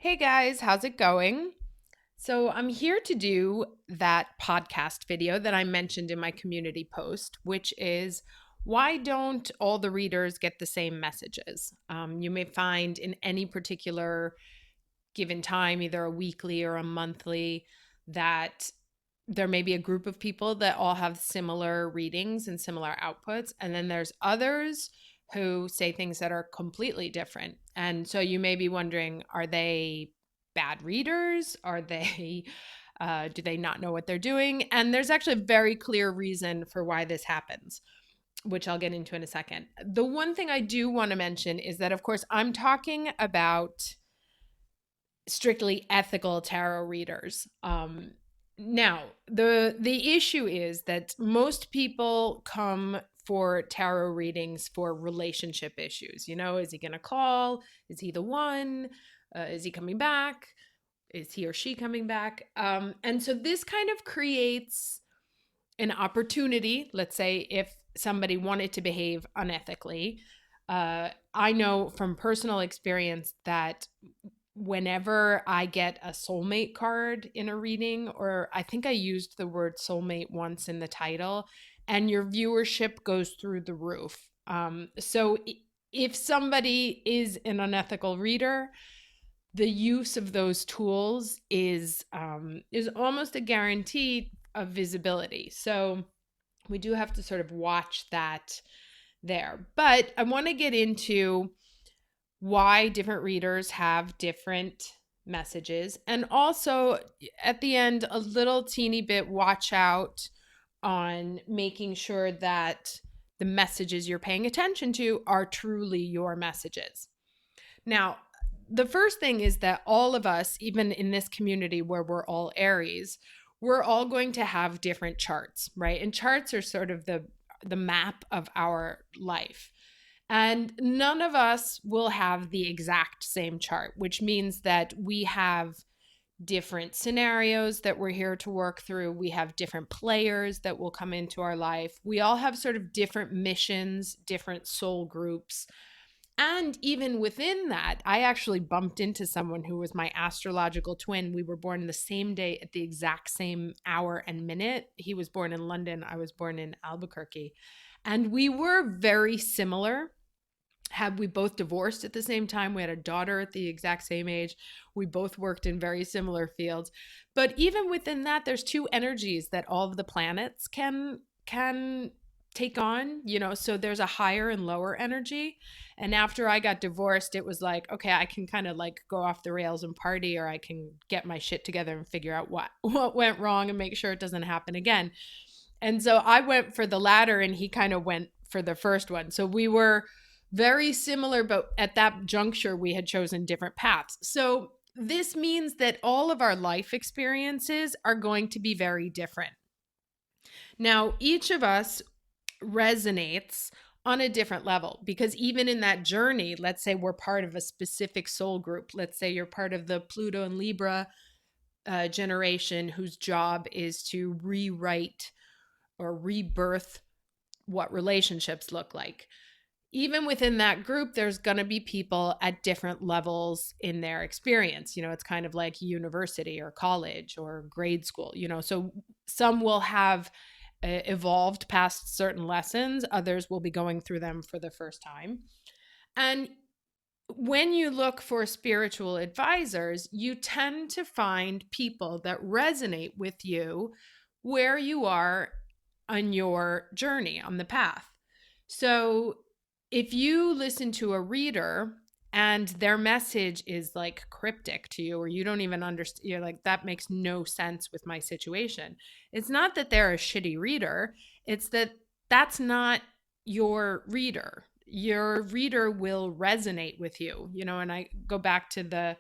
Hey guys, how's it going? So, I'm here to do that podcast video that I mentioned in my community post, which is why don't all the readers get the same messages? You may find in any particular given time, either a weekly or a monthly, that there may be a group of people that all have similar readings and similar outputs. And then there's others who say things that are completely different. And so you may be wondering, are they bad readers? Are they, do they not know what they're doing? And there's actually a very clear reason for why this happens, which I'll get into in a second. The one thing I do want to mention is that, of course, I'm talking about strictly ethical tarot readers. Now, the issue is that most people come for tarot readings for relationship issues. You know, is he going to call? Is he the one? Is he coming back? Is he or she coming back? And so this kind of creates an opportunity. Let's say if somebody wanted to behave unethically, I know from personal experience that whenever I get a soulmate card in a reading, or I think I used the word soulmate once in the title, and your viewership goes through the roof. So if somebody is an unethical reader, the use of those tools is almost a guarantee of visibility. So we do have to sort of watch that there. But I want to get into why different readers have different messages. And also, at the end, a little teeny bit watch out on making sure that the messages you're paying attention to are truly your messages. Now, the first thing is that all of us, even in this community where we're all Aries, we're all going to have different charts, right? And charts are sort of the map of our life. And none of us will have the exact same chart, which means that we have different scenarios that we're here to work through. We have different players that will come into our life. We all have sort of different missions, different soul groups. And even within that, I actually bumped into someone who was my astrological twin. We were born the same day at the exact same hour and minute. He was born in London. I was born in Albuquerque. And we were very similar. Had we both divorced at the same time, we had a daughter at the exact same age, we both worked in very similar fields. But even within that, there's two energies that all of the planets can take on, you know, so there's a higher and lower energy. And after I got divorced, it was like, okay, I can kind of like go off the rails and party, or I can get my shit together and figure out what went wrong and make sure it doesn't happen again. And so I went for the latter and he kind of went for the first one. So we were very similar, but at that juncture, we had chosen different paths. So this means that all of our life experiences are going to be very different. Now, each of us resonates on a different level because even in that journey, let's say we're part of a specific soul group. Let's say you're part of the Pluto and Libra generation whose job is to rewrite or rebirth what relationships look like. Even within that group, there's going to be people at different levels in their experience. You know, it's kind of like university or college or grade school, you know. So some will have evolved past certain lessons, others will be going through them for the first time. And when you look for spiritual advisors, you tend to find people that resonate with you where you are on your journey, on the path. So if you listen to a reader and their message is like cryptic to you, or you don't even understand, you're like, that makes no sense with my situation. It's not that they're a shitty reader. It's that that's not your reader. Your reader will resonate with you, you know, and I go back to the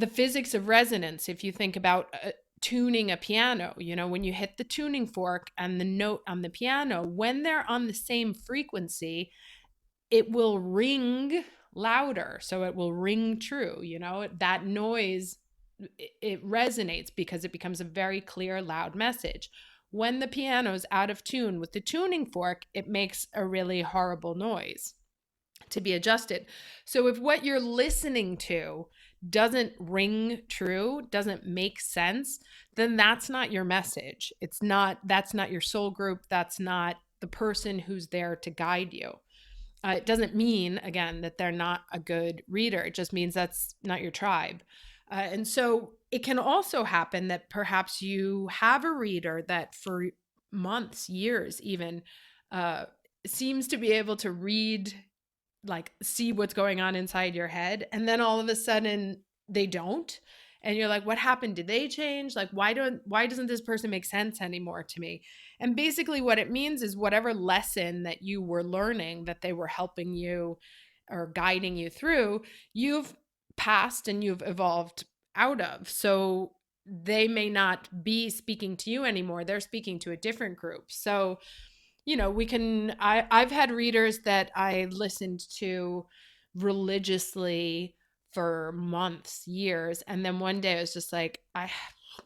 physics of resonance. If you think about tuning a piano, you know, when you hit the tuning fork and the note on the piano, when they're on the same frequency, it will ring louder. So it will ring true, you know, that noise, it resonates because it becomes a very clear, loud message. When the piano's out of tune with the tuning fork, it makes a really horrible noise. to be adjusted. So if what you're listening to doesn't ring true, doesn't make sense, then that's not your message. That's not your soul group. That's not the person who's there to guide you. It doesn't mean, again, that they're not a good reader. It just means that's not your tribe. And so it can also happen that perhaps you have a reader that for months, years even, uh, seems to be able to read, like see what's going on inside your head, and then all of a sudden they don't, and you're like, what happened? Did they change? Like, why doesn't this person make sense anymore to me? And basically what it means is whatever lesson that you were learning, that they were helping you or guiding you through, you've passed and you've evolved out of. So they may not be speaking to you anymore, they're speaking to a different group. So I've had readers that I listened to religiously for months, years, and then one day I was just like,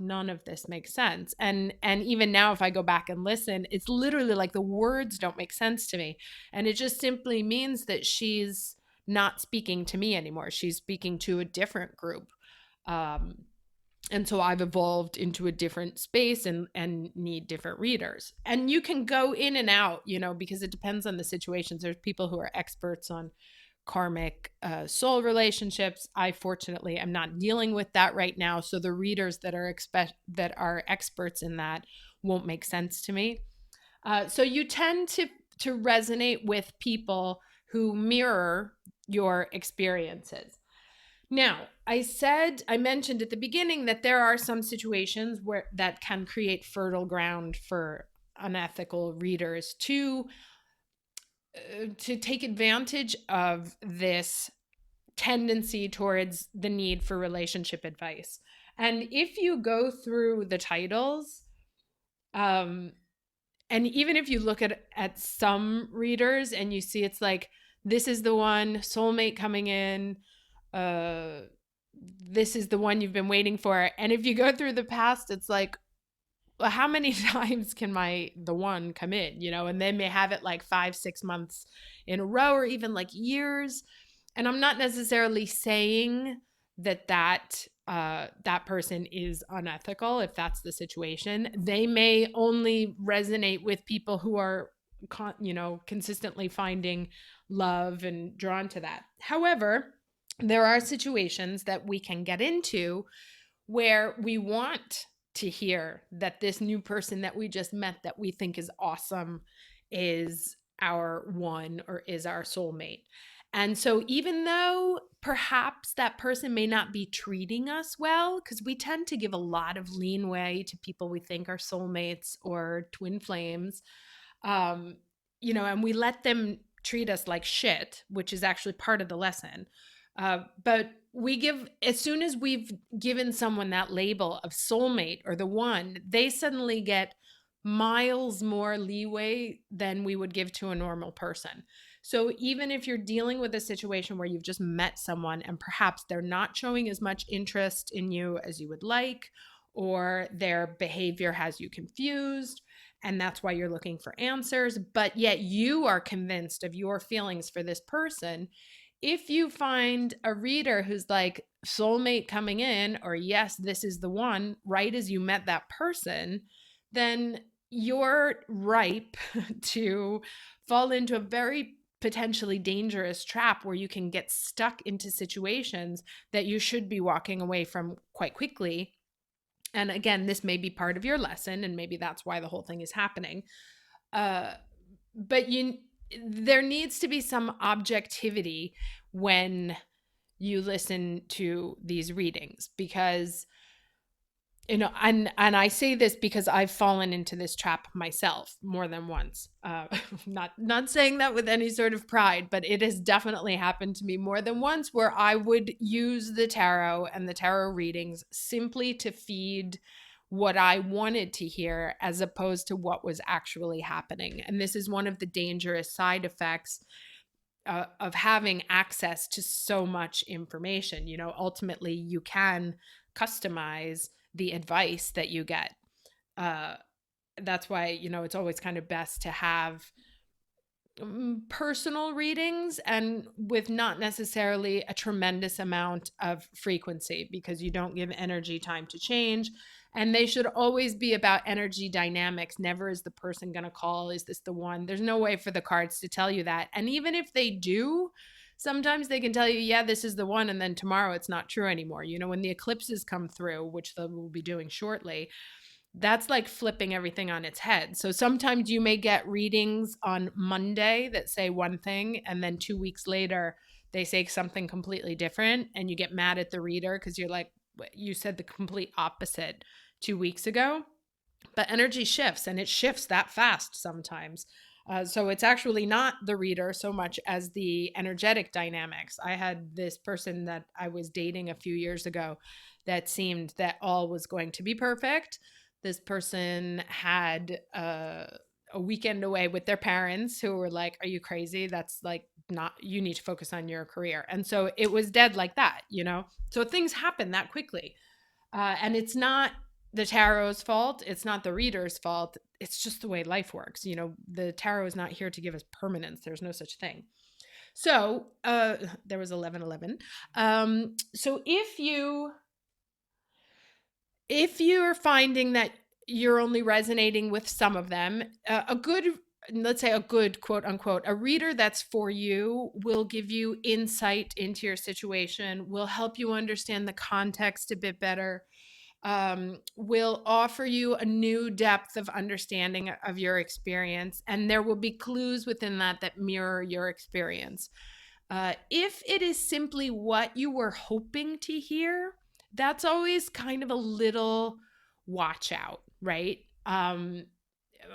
none of this makes sense. And even now if I go back and listen, it's literally like the words don't make sense to me. And it just simply means that she's not speaking to me anymore. She's speaking to a different group. Um, and so I've evolved into a different space and need different readers. And you can go in and out, because it depends on the situations. There's people who are experts on karmic soul relationships. I fortunately am not dealing with that right now, so the readers that are experts in that won't make sense to me. So you tend to resonate with people who mirror your experiences. Now, I mentioned at the beginning that there are some situations where that can create fertile ground for unethical readers to take advantage of this tendency towards the need for relationship advice. And if you go through the titles, and even if you look at some readers and you see it's like, this is the one, soulmate coming in, uh this is the one you've been waiting for. And if you go through the past, it's like, well, how many times can the one come in, and they may have it like 5-6 months in a row, or even like years. And I'm not necessarily saying that person is unethical. If that's the situation, they may only resonate with people who are consistently finding love and drawn to that. However, there are situations that we can get into where we want to hear that this new person that we just met, that we think is awesome, is our one or is our soulmate. And so even though perhaps that person may not be treating us well, because we tend to give a lot of leeway to people we think are soulmates or twin flames, and we let them treat us like shit, which is actually part of the lesson. But as soon as we've given someone that label of soulmate or the one, they suddenly get miles more leeway than we would give to a normal person. So even if you're dealing with a situation where you've just met someone and perhaps they're not showing as much interest in you as you would like, or their behavior has you confused, and that's why you're looking for answers, but yet you are convinced of your feelings for this person, if you find a reader who's like, soulmate coming in, or yes, this is the one, right as you met that person, then you're ripe to fall into a very potentially dangerous trap where you can get stuck into situations that you should be walking away from quite quickly. And again, this may be part of your lesson, and maybe that's why the whole thing is happening. But there needs to be some objectivity when you listen to these readings, because and I say this because I've fallen into this trap myself more than once. Not saying that with any sort of pride, but it has definitely happened to me more than once, where I would use the tarot and the tarot readings simply to feed what I wanted to hear as opposed to what was actually happening. And this is one of the dangerous side effects of having access to so much information. Ultimately you can customize the advice that you get. That's why, it's always kind of best to have personal readings and with not necessarily a tremendous amount of frequency, because you don't give energy time to change. And they should always be about energy dynamics. Never is the person going to call, is this the one? There's no way for the cards to tell you that. And even if they do, sometimes they can tell you, yeah, this is the one. And then tomorrow it's not true anymore. You know, when the eclipses come through, which they will be doing shortly, that's like flipping everything on its head. So sometimes you may get readings on Monday that say one thing, and then 2 weeks later, they say something completely different, and you get mad at the reader because you're like, you said the complete opposite 2 weeks ago. But energy shifts, and it shifts that fast sometimes. So it's actually not the reader so much as the energetic dynamics. I had this person that I was dating a few years ago that seemed that all was going to be perfect. This person had a weekend away with their parents who were like, are you crazy? That's like not, you need to focus on your career. And so it was dead like that, you know? So things happen that quickly. And it's not the tarot's fault. It's not the reader's fault. It's just the way life works. You know, the tarot is not here to give us permanence. There's no such thing. So there was 1111. So if you're finding that you're only resonating with some of them, a good, let's say a good quote unquote, a reader that's for you will give you insight into your situation, will help you understand the context a bit better, will offer you a new depth of understanding of your experience, and there will be clues within that that mirror your experience. If it is simply what you were hoping to hear, that's always kind of a little watch out, right?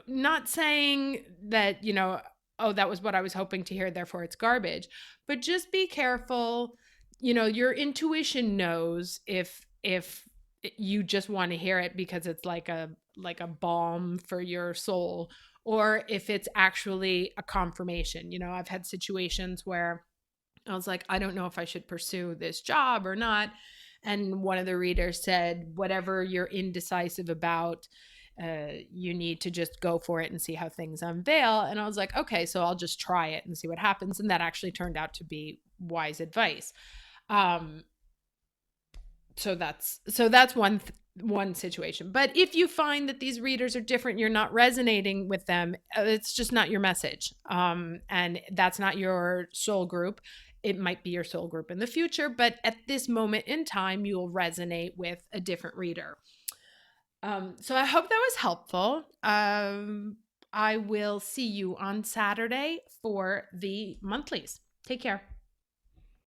Not saying that, you know, oh, that was what I was hoping to hear, therefore it's garbage, but just be careful. You know, your intuition knows if you just want to hear it because it's like a balm for your soul, or if it's actually a confirmation. You know, I've had situations where I was like, I don't know if I should pursue this job or not. And one of the readers said, whatever you're indecisive about, you need to just go for it and see how things unveil. And I was like, okay, so I'll just try it and see what happens. And that actually turned out to be wise advice. So that's one situation. But if you find that these readers are different, you're not resonating with them, it's just not your message. And that's not your soul group. It might be your soul group in the future, but at this moment in time, you'll resonate with a different reader. So I hope that was helpful. I will see you on Saturday for the monthlies. Take care.